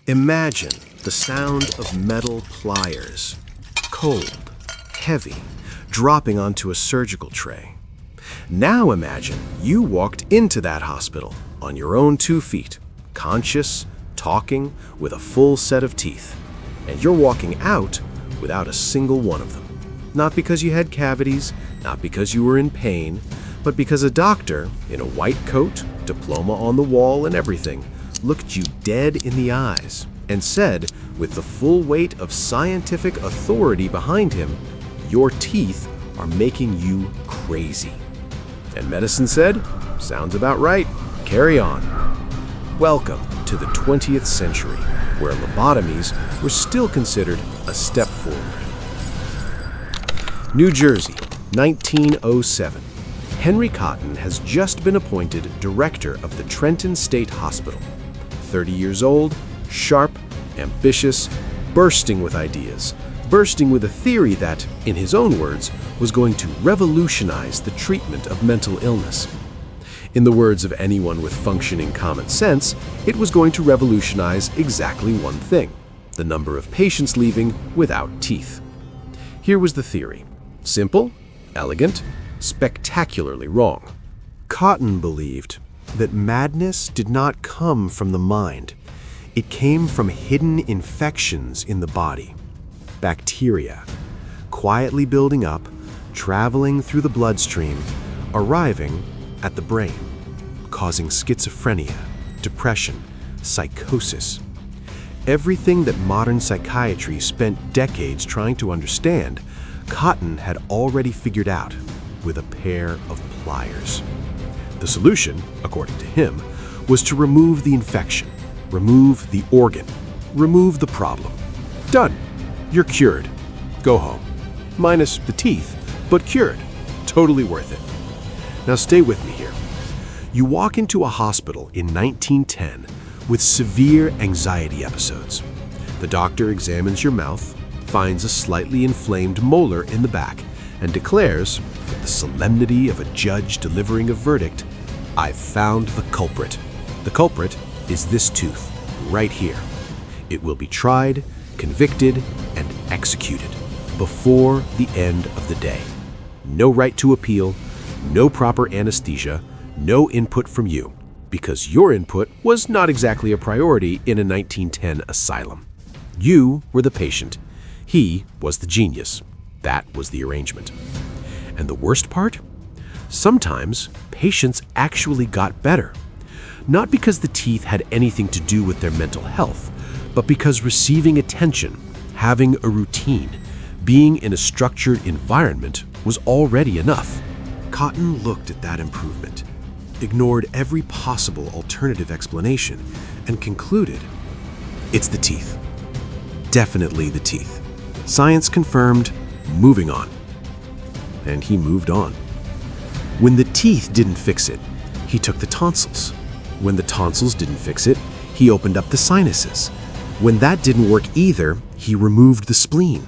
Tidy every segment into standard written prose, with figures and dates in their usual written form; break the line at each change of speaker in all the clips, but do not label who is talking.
Imagine the sound of metal pliers, cold, heavy, dropping onto a surgical tray. Now imagine you walked into that hospital on your own 2 feet, conscious, talking, with a full set of teeth, and you're walking out without a single one of them. Not because you had cavities, not because you were in pain, but because a doctor, in a white coat, diploma on the wall and everything, looked you dead in the eyes and said, with the full weight of scientific authority behind him, "Your teeth are making you crazy." And medicine said, "Sounds about right. Carry on." Welcome to the 20th century, where lobotomies were still considered a step forward. New Jersey, 1907. Henry Cotton has just been appointed director of the Trenton State Hospital. 30 years old, sharp, ambitious, bursting with ideas, bursting with a theory that, in his own words, was going to revolutionize the treatment of mental illness. In the words of anyone with functioning common sense, it was going to revolutionize exactly one thing: the number of patients leaving without teeth. Here was the theory. Simple, elegant, spectacularly wrong. Cotton believed that madness did not come from the mind. It came from hidden infections in the body. Bacteria, quietly building up, traveling through the bloodstream, arriving at the brain, causing schizophrenia, depression, psychosis. Everything that modern psychiatry spent decades trying to understand, Cotton had already figured out with a pair of pliers. The solution, according to him, was to remove the infection, remove the organ, remove the problem. Done. You're cured. Go home. Minus the teeth, but cured. Totally worth it. Now stay with me here. You walk into a hospital in 1910 with severe anxiety episodes. The doctor examines your mouth, finds a slightly inflamed molar in the back, and declares, with the solemnity of a judge delivering a verdict, "I've found the culprit. The culprit is this tooth, right here. It will be tried, convicted, and executed before the end of the day. No right to appeal, no proper anesthesia, no input from you, because your input was not exactly a priority in a 1910 asylum. You were the patient. He was the genius. That was the arrangement." And the worst part? Sometimes patients actually got better. Not because the teeth had anything to do with their mental health, but because receiving attention, having a routine, being in a structured environment was already enough. Cotton looked at that improvement, ignored every possible alternative explanation, and concluded, it's the teeth. Definitely the teeth. Science confirmed, moving on. And he moved on. When the teeth didn't fix it, he took the tonsils. When the tonsils didn't fix it, he opened up the sinuses. When that didn't work either, he removed the spleen,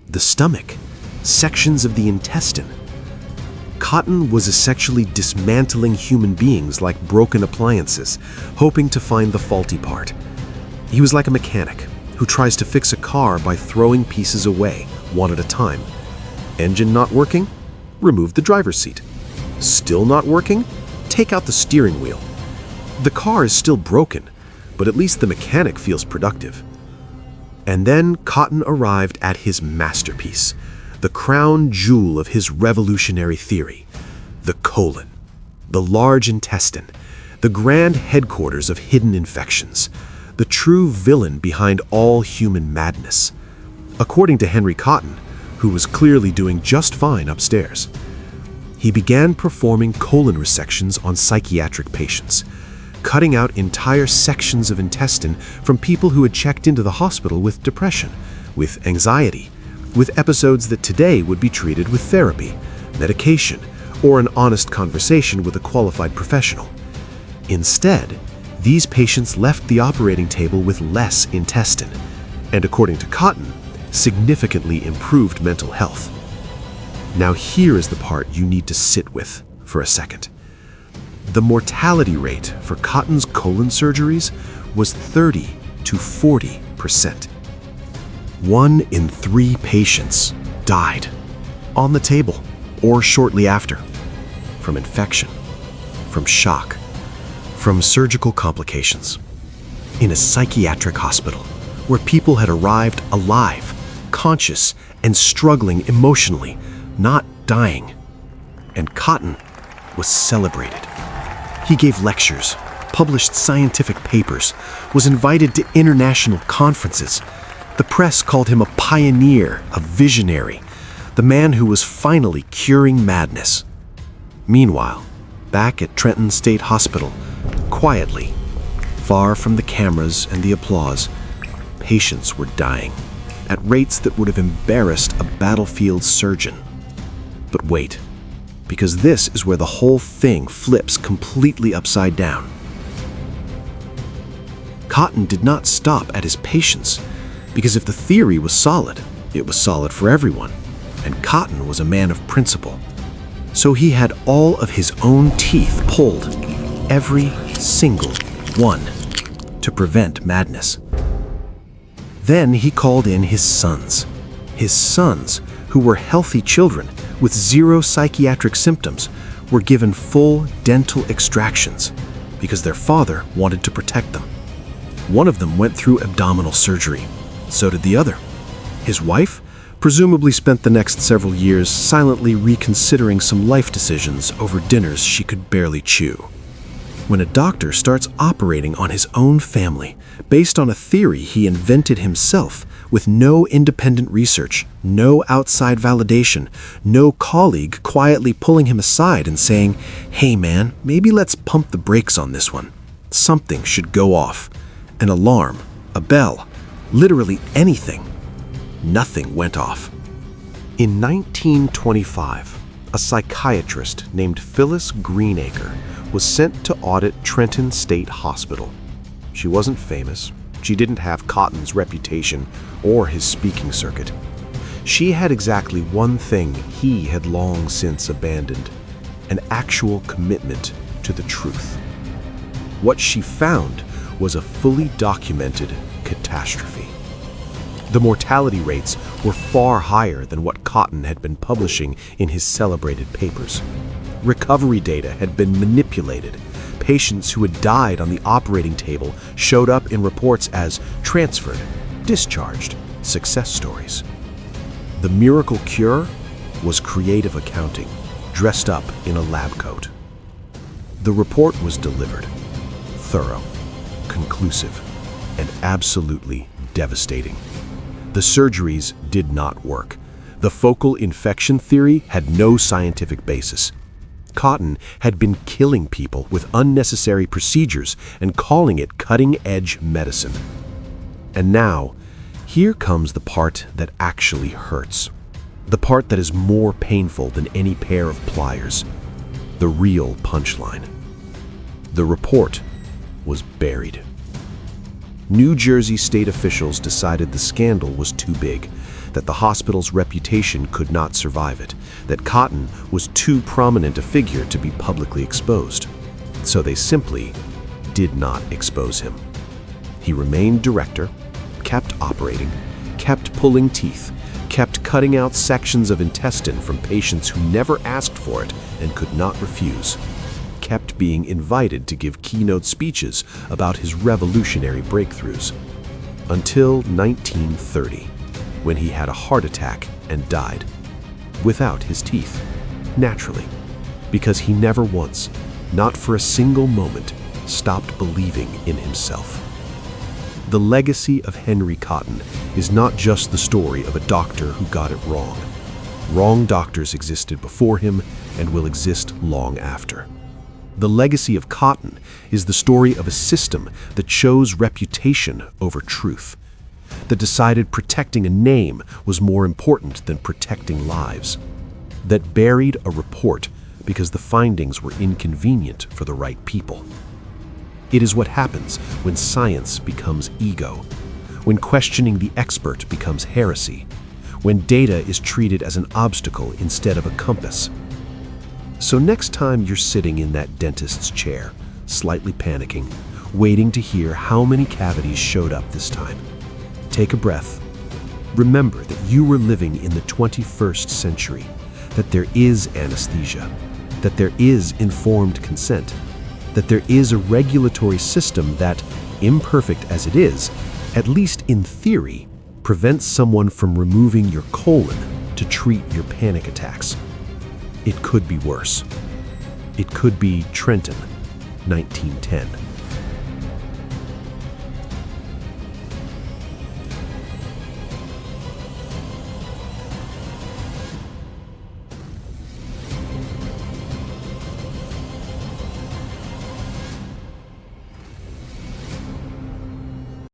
the stomach, sections of the intestine. Cotton was essentially dismantling human beings like broken appliances, hoping to find the faulty part. He was like a mechanic who tries to fix a car by throwing pieces away, one at a time. Engine not working? Remove the driver's seat. Still not working? Take out the steering wheel. The car is still broken, but at least the mechanic feels productive. And then Cotton arrived at his masterpiece, the crown jewel of his revolutionary theory, the colon, the large intestine, the grand headquarters of hidden infections, the true villain behind all human madness. According to Henry Cotton, who was clearly doing just fine upstairs, he began performing colon resections on psychiatric patients, cutting out entire sections of intestine from people who had checked into the hospital with depression, with anxiety, with episodes that today would be treated with therapy, medication, or an honest conversation with a qualified professional. Instead, these patients left the operating table with less intestine, and according to Cotton, significantly improved mental health. Now here is the part you need to sit with for a second. The mortality rate for Cotton's colon surgeries was 30 to 40%. 1 in 3 patients died on the table or shortly after, from infection, from shock, from surgical complications. In a psychiatric hospital where people had arrived alive, conscious, and struggling emotionally, not dying. And Cotton was celebrated. He gave lectures, published scientific papers, was invited to international conferences. The press called him a pioneer, a visionary, the man who was finally curing madness. Meanwhile, back at Trenton State Hospital, quietly, far from the cameras and the applause, patients were dying at rates that would have embarrassed a battlefield surgeon. But wait, because this is where the whole thing flips completely upside down. Cotton did not stop at his patients, because if the theory was solid, it was solid for everyone, and Cotton was a man of principle. So he had all of his own teeth pulled, every single one, to prevent madness. Then he called in his sons who were healthy children with 0 psychiatric symptoms, were given full dental extractions because their father wanted to protect them. One of them went through abdominal surgery. So did the other. His wife presumably spent the next several years silently reconsidering some life decisions over dinners she could barely chew. When a doctor starts operating on his own family based on a theory he invented himself, with no independent research, no outside validation, no colleague quietly pulling him aside and saying, "Hey man, maybe let's pump the brakes on this one. Something should go off. An alarm, a bell, literally anything." Nothing went off. In 1925, a psychiatrist named Phyllis Greenacre was sent to audit Trenton State Hospital. She wasn't famous. She didn't have Cotton's reputation or his speaking circuit. She had exactly one thing he had long since abandoned: an actual commitment to the truth. What she found was a fully documented catastrophe. The mortality rates were far higher than what Cotton had been publishing in his celebrated papers. Recovery data had been manipulated. Patients who had died on the operating table showed up in reports as transferred, discharged, success stories. The miracle cure was creative accounting, dressed up in a lab coat. The report was delivered, thorough, conclusive, and absolutely devastating. The surgeries did not work. The focal infection theory had no scientific basis. Cotton had been killing people with unnecessary procedures and calling it cutting-edge medicine. And now, here comes the part that actually hurts. The part that is more painful than any pair of pliers. The real punchline. The report was buried. New Jersey state officials decided the scandal was too big, that the hospital's reputation could not survive it, that Cotton was too prominent a figure to be publicly exposed. So they simply did not expose him. He remained director, kept operating, kept pulling teeth, kept cutting out sections of intestine from patients who never asked for it and could not refuse, kept being invited to give keynote speeches about his revolutionary breakthroughs, until 1930, when he had a heart attack and died, without his teeth, naturally, because he never once, not for a single moment, stopped believing in himself. The legacy of Henry Cotton is not just the story of a doctor who got it wrong. Wrong doctors existed before him and will exist long after. The legacy of Cotton is the story of a system that chose reputation over truth, that decided protecting a name was more important than protecting lives, that buried a report because the findings were inconvenient for the right people. It is what happens when science becomes ego, when questioning the expert becomes heresy, when data is treated as an obstacle instead of a compass. So next time you're sitting in that dentist's chair, slightly panicking, waiting to hear how many cavities showed up this time. Take a breath. Remember that you were living in the 21st century, that there is anesthesia, that there is informed consent, that there is a regulatory system that, imperfect as it is, at least in theory, prevents someone from removing your colon to treat your panic attacks. It could be worse. It could be Trenton, 1910.